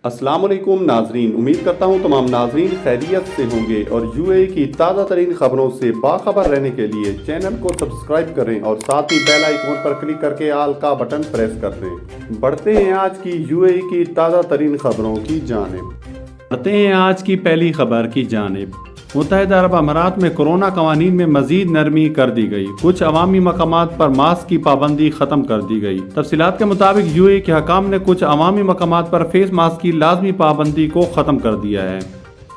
السلام علیکم ناظرین، امید کرتا ہوں تمام ناظرین خیریت سے ہوں گے اور UAE کی تازہ ترین خبروں سے باخبر رہنے کے لیے چینل کو سبسکرائب کریں اور ساتھ ہی بیل آئیکن پر کلک کر کے آل کا بٹن پریس کر دیں۔ بڑھتے ہیں آج کی UAE کی تازہ ترین خبروں کی پہلی خبر کی جانب۔ متحدہ عرب امارات میں کورونا قوانین میں مزید نرمی کر دی گئی، کچھ عوامی مقامات پر ماسک کی پابندی ختم کر دی گئی۔ تفصیلات کے مطابق UAE کے حکام نے کچھ عوامی مقامات پر فیس ماسک کی لازمی پابندی کو ختم کر دیا ہے۔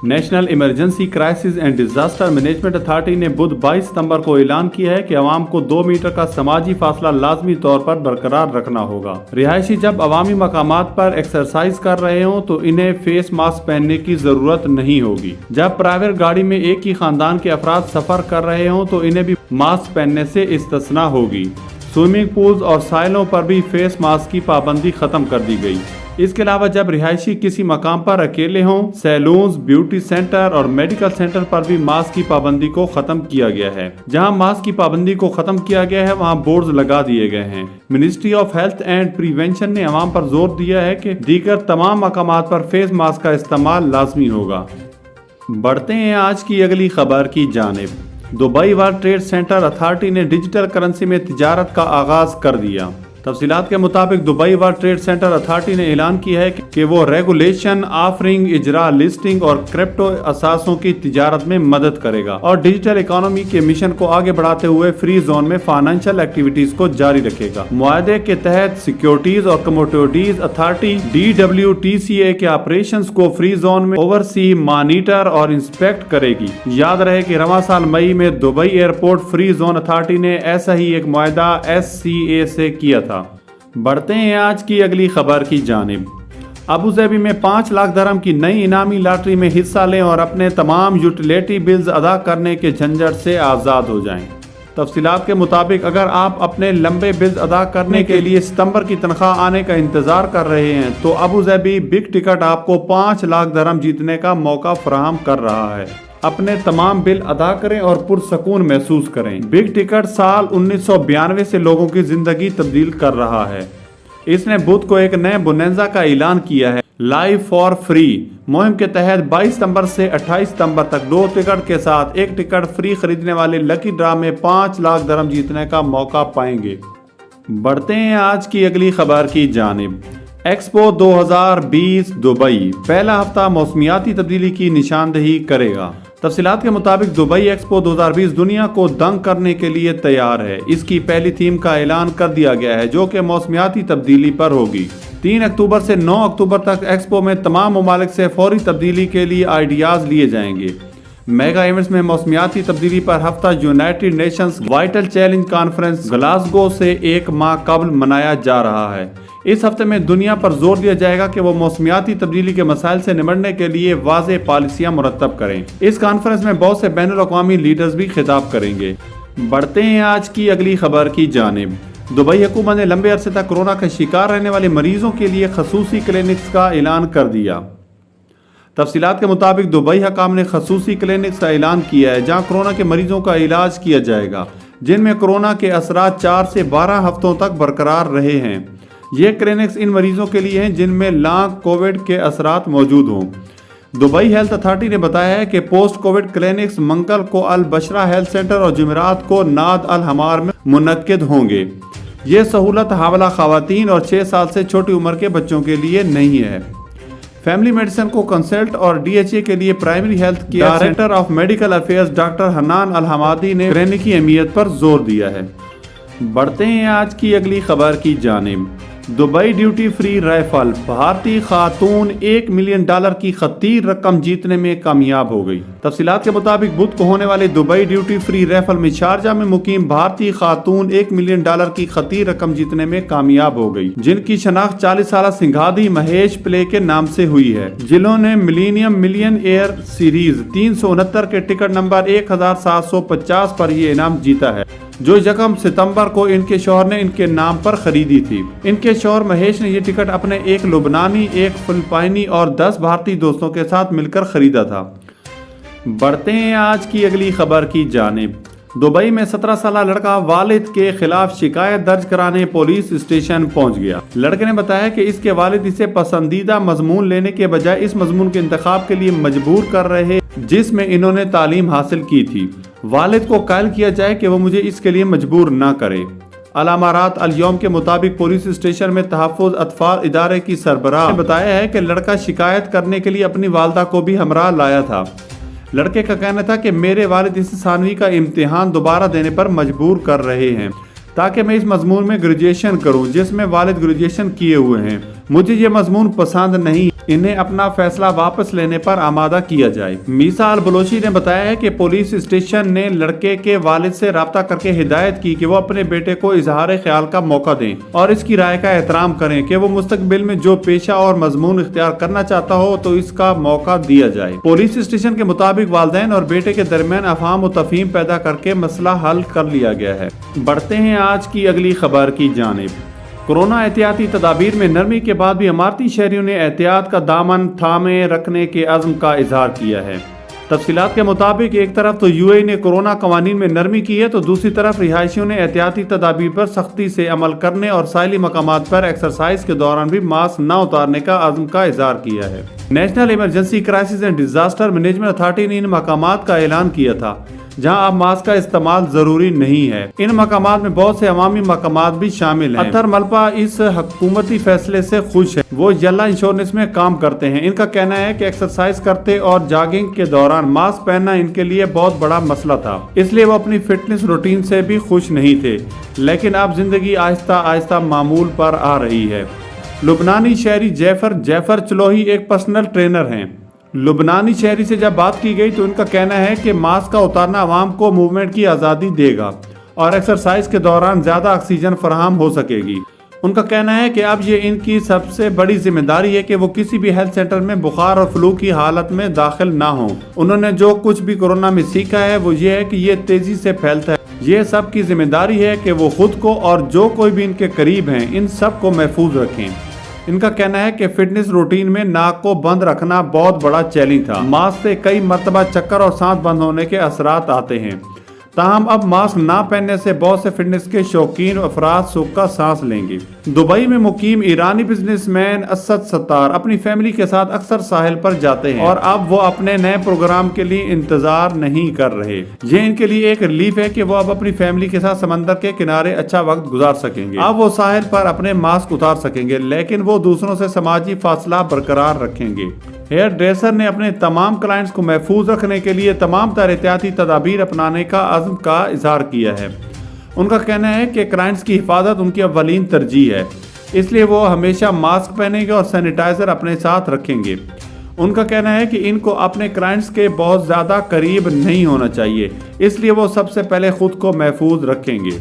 National emergency crisis and disaster management authority نے بدھ 22 ستمبر کو اعلان کیا ہے کہ عوام کو 2 میٹر کا سماجی فاصلہ لازمی طور پر برقرار رکھنا ہوگا۔ رہائشی جب عوامی مقامات پر ایکسرسائز کر رہے ہوں تو انہیں فیس ماسک پہننے کی ضرورت نہیں ہوگی۔ جب پرائیویٹ گاڑی میں ایک ہی خاندان کے افراد سفر کر رہے ہوں تو انہیں بھی ماسک پہننے سے استثناء ہوگی۔ سوئمنگ پولز اور ساحلوں پر بھی فیس ماسک کی پابندی ختم کر دی گئی۔ اس کے علاوہ جب رہائشی کسی مقام پر اکیلے ہوں، سیلونز، بیوٹی سینٹر اور میڈیکل سینٹر پر بھی ماسک کی پابندی کو ختم کیا گیا ہے۔ جہاں ماسک کی پابندی کو ختم کیا گیا ہے وہاں بورڈز لگا دیے گئے ہیں۔ Ministry of health and prevention نے عوام پر زور دیا ہے کہ دیگر تمام مقامات پر فیس ماسک کا استعمال لازمی ہوگا۔ بڑھتے ہیں آج کی اگلی خبر کی جانب۔ Dubai World Trade Centre Authority نے ڈیجیٹل کرنسی میں تجارت کا آغاز کر دیا۔ تفصیلات کے مطابق Dubai World Trade Centre Authority نے اعلان کیا ہے کہ وہ ریگولیشن، آفرنگ، اجرا، لسٹنگ اور کرپٹو اثاثوں کی تجارت میں مدد کرے گا اور ڈیجیٹل اکانومی کے مشن کو آگے بڑھاتے ہوئے فری زون میں فائنینشیل ایکٹیویٹیز کو جاری رکھے گا۔ معاہدے کے تحت سیکیورٹیز اور کموڈیٹیز اتھارٹی DWTCA کے آپریشنز کو فری زون میں اوورسی، مانیٹر اور انسپیکٹ کرے گی۔ یاد رہے کہ رواں سال مئی میں Dubai airport free zone authority نے ایسا ہی ایک معاہدہ SCA سے کیا تھا۔ بڑھتے ہیں آج کی اگلی خبر کی جانب۔ ابوظہبی میں 5 لاکھ درہم کی نئی انعامی لاٹری میں حصہ لیں اور اپنے تمام یوٹیلیٹی بلز ادا کرنے کے جھنجھٹ سے آزاد ہو جائیں۔ تفصیلات کے مطابق اگر آپ اپنے لمبے بلز ادا کرنے کے لیے ستمبر کی تنخواہ آنے کا انتظار کر رہے ہیں تو ابوظہبی بگ ٹکٹ آپ کو 5 لاکھ درہم جیتنے کا موقع فراہم کر رہا ہے۔ اپنے تمام بل ادا کریں اور پرسکون محسوس کریں۔ بگ ٹکٹ سال 1992 سے لوگوں کی زندگی تبدیل کر رہا ہے۔ اس نے بدھ کو ایک نئے بوننزا کا اعلان کیا ہے، لائف فار فری مہم کے تحت 22 ستمبر سے 28 ستمبر تک 2 ٹکٹ کے ساتھ 1 ٹکٹ فری خریدنے والے لکی ڈرا میں 5 لاکھ درہم جیتنے کا موقع پائیں گے۔ بڑھتے ہیں آج کی اگلی خبر کی جانب۔ ایکسپو 2020 دبئی پہلا ہفتہ موسمیاتی تبدیلی کی نشاندہی کرے گا۔ تفصیلات کے مطابق دبئی ایکسپو 2020 دنیا کو دنگ کرنے کے لیے تیار ہے۔ اس کی پہلی تھیم کا اعلان کر دیا گیا ہے جو کہ موسمیاتی تبدیلی پر ہوگی۔ 3 اکتوبر سے 9 اکتوبر تک ایکسپو میں تمام ممالک سے فوری تبدیلی کے لیے آئیڈیاز لیے جائیں گے۔ میگا ایونٹس میں موسمیاتی تبدیلی پر ہفتہ United nations vital challenge conference Glasgow سے 1 ماہ قبل منایا جا رہا ہے۔ اس ہفتے میں دنیا پر زور دیا جائے گا کہ وہ موسمیاتی تبدیلی کے مسائل سے نمٹنے کے لیے واضح پالیسیاں مرتب کریں۔ اس کانفرنس میں بہت سے بین الاقوامی لیڈرز بھی خطاب کریں گے۔ بڑھتے ہیں آج کی اگلی خبر کی جانب۔ دبئی حکومت نے لمبے عرصے تک کورونا کا شکار رہنے والے مریضوں کے لیے خصوصی کلینکس کا اعلان کر دیا۔ تفصیلات کے مطابق دبئی حکام نے خصوصی کلینکس کا اعلان کیا ہے جہاں کورونا کے مریضوں کا علاج کیا جائے گا جن میں کورونا کے اثرات 4 سے 12 ہفتوں تک برقرار رہے ہیں۔ یہ کلینکس ان مریضوں کے لیے ہیں جن میں لانگ کووڈ کے اثرات موجود ہوں۔ دبئی ہیلتھ اتھارٹی نے بتایا ہے کہ پوسٹ کووڈ کلینکس منگل کو البشرہ ہیلتھ سینٹر اور جمعرات کو ناد الحمار میں منعقد ہوں گے۔ یہ سہولت حاملہ خواتین اور 6 سال سے چھوٹی عمر کے بچوں کے لیے نہیں ہے۔ فیملی میڈیسن کو کنسلٹ اور DHA کے لیے primary health care director of medical affairs doctor Hanan Al Hammadi نے کلینک کی اہمیت پر زور دیا ہے۔ بڑھتے ہیں آج کی اگلی خبر کی جانب۔ دبئی ڈیوٹی فری رائفل بھارتی خاتون $1 ملین کی خطیر رقم جیتنے میں کامیاب ہو گئی۔ تفصیلات کے مطابق بدھ کو ہونے والے دبئی ڈیوٹی فری رائفل میں شارجہ میں مقیم بھارتی خاتون $1 ملین کی خطیر رقم جیتنے میں کامیاب ہو گئی جن کی شناخت 40 سالہ سنگھادی مہیش پلے کے نام سے ہوئی ہے جنہوں نے ملینیم ملین ایئر سیریز 369 کے ٹکٹ نمبر 1750 پر یہ انعام جیتا ہے جو 1 ستمبر کو ان کے شوہر نے ان کے نام پر خریدی تھی۔ ان کے شوہر مہیش نے یہ ٹکٹ اپنے 1 لبنانی، 1 فلپائنی اور 10 بھارتی دوستوں کے ساتھ مل کر خریدا تھا۔ بڑھتے ہیں آج کی اگلی خبر کی جانب۔ دبئی میں 17 سالہ لڑکا والد کے خلاف شکایت درج کرانے پولیس اسٹیشن پہنچ گیا۔ لڑکے نے بتایا کہ اس کے والد اسے پسندیدہ مضمون لینے کے بجائے اس مضمون کے انتخاب کے لیے مجبور کر رہے جس میں انہوں نے تعلیم حاصل کی تھی۔ والد کو قائل کیا جائے کہ وہ مجھے اس کے لیے مجبور نہ کرے۔ علامات اليوم کے مطابق پولیس اسٹیشن میں تحفظ اطفال ادارے کی سربراہ نے بتایا ہے کہ لڑکا شکایت کرنے کے لیے اپنی والدہ کو بھی ہمراہ لایا تھا۔ لڑکے کا کہنا تھا کہ میرے والد اس ثانوی کا امتحان دوبارہ دینے پر مجبور کر رہے ہیں تاکہ میں اس مضمون میں گریجویشن کروں جس میں والد گریجویشن کیے ہوئے ہیں۔ مجھے یہ مضمون پسند نہیں، انہیں اپنا فیصلہ واپس لینے پر آمادہ کیا جائے۔ میسا البلوچی نے بتایا ہے کہ پولیس اسٹیشن نے لڑکے کے والد سے رابطہ کر کے ہدایت کی کہ وہ اپنے بیٹے کو اظہار خیال کا موقع دیں اور اس کی رائے کا احترام کریں کہ وہ مستقبل میں جو پیشہ اور مضمون اختیار کرنا چاہتا ہو تو اس کا موقع دیا جائے۔ پولیس اسٹیشن کے مطابق والدین اور بیٹے کے درمیان افہام و تفہیم پیدا کر کے مسئلہ حل کر لیا گیا ہے۔ بڑھتے ہیں آج کی اگلی خبر کی جانب۔ کورونا احتیاطی تدابیر میں نرمی کے بعد بھی اماراتی شہریوں نے احتیاط کا دامن تھامے رکھنے کے عزم کا اظہار کیا ہے۔ تفصیلات کے مطابق ایک طرف تو UAE نے کورونا قوانین میں نرمی کی ہے تو دوسری طرف رہائشیوں نے احتیاطی تدابیر پر سختی سے عمل کرنے اور ساحلی مقامات پر ایکسرسائز کے دوران بھی ماسک نہ اتارنے کا عزم کا اظہار کیا ہے۔ National emergency crisis and disaster management authority نے ان مقامات کا اعلان کیا تھا جہاں اب ماسک کا استعمال ضروری نہیں ہے۔ ان مقامات میں بہت سے عوامی مقامات بھی شامل ہیں۔ اتھر ملپا اس حکومتی فیصلے سے خوش ہے۔ وہ یلا انشورنس میں کام کرتے ہیں۔ ان کا کہنا ہے کہ ایکسرسائز کرتے اور جاگنگ کے دوران ماسک پہننا ان کے لیے بہت بڑا مسئلہ تھا، اس لیے وہ اپنی فٹنس روٹین سے بھی خوش نہیں تھے، لیکن اب زندگی آہستہ آہستہ معمول پر آ رہی ہے۔ لبنانی شہری جعفر چلوہی ایک پرسنل ٹرینر ہیں۔ لبنانی شہری سے جب بات کی گئی تو ان کا کہنا ہے کہ ماسک کا اتارنا عوام کو موومنٹ کی آزادی دے گا اور ایکسرسائز کے دوران زیادہ آکسیجن فراہم ہو سکے گی۔ ان کا کہنا ہے کہ اب یہ ان کی سب سے بڑی ذمہ داری ہے کہ وہ کسی بھی ہیلتھ سینٹر میں بخار اور فلو کی حالت میں داخل نہ ہوں۔ انہوں نے جو کچھ بھی کورونا میں سیکھا ہے وہ یہ ہے کہ یہ تیزی سے پھیلتا ہے۔ یہ سب کی ذمہ داری ہے کہ وہ خود کو اور جو کوئی بھی ان کے قریب ہیں ان سب کو محفوظ رکھیں۔ ان کا کہنا ہے کہ فٹنس روٹین میں ناک کو بند رکھنا بہت بڑا چیلنج تھا۔ ماسک سے کئی مرتبہ چکر اور سانس بند ہونے کے اثرات آتے ہیں، تاہم اب ماسک نہ پہننے سے بہت سے فٹنس کے شوقین افراد سکھ کا سانس لیں گے۔ دبئی میں مقیم ایرانی بزنس مین اسد ستار اپنی فیملی کے ساتھ اکثر ساحل پر جاتے ہیں اور اب وہ اپنے نئے پروگرام کے لیے انتظار نہیں کر رہے۔ یہ ان کے لیے ایک ریلیف ہے کہ وہ اب اپنی فیملی کے ساتھ سمندر کے کنارے اچھا وقت گزار سکیں گے۔ اب وہ ساحل پر اپنے ماسک اتار سکیں گے لیکن وہ دوسروں سے سماجی فاصلہ برقرار رکھیں گے۔ ہیئر ڈریسر نے اپنے تمام کلائنٹس کو محفوظ رکھنے کے لیے تمام تر احتیاطی تدابیر اپنانے کا عزم کا اظہار کیا ہے۔ ان کا کہنا ہے کہ کلائنٹس کی حفاظت ان کی اولین ترجیح ہے، اس لیے وہ ہمیشہ ماسک پہنیں گے اور سینیٹائزر اپنے ساتھ رکھیں گے۔ ان کا کہنا ہے کہ ان کو اپنے کلائنٹس کے بہت زیادہ قریب نہیں ہونا چاہیے، اس لیے وہ سب سے پہلے خود کو محفوظ رکھیں گے۔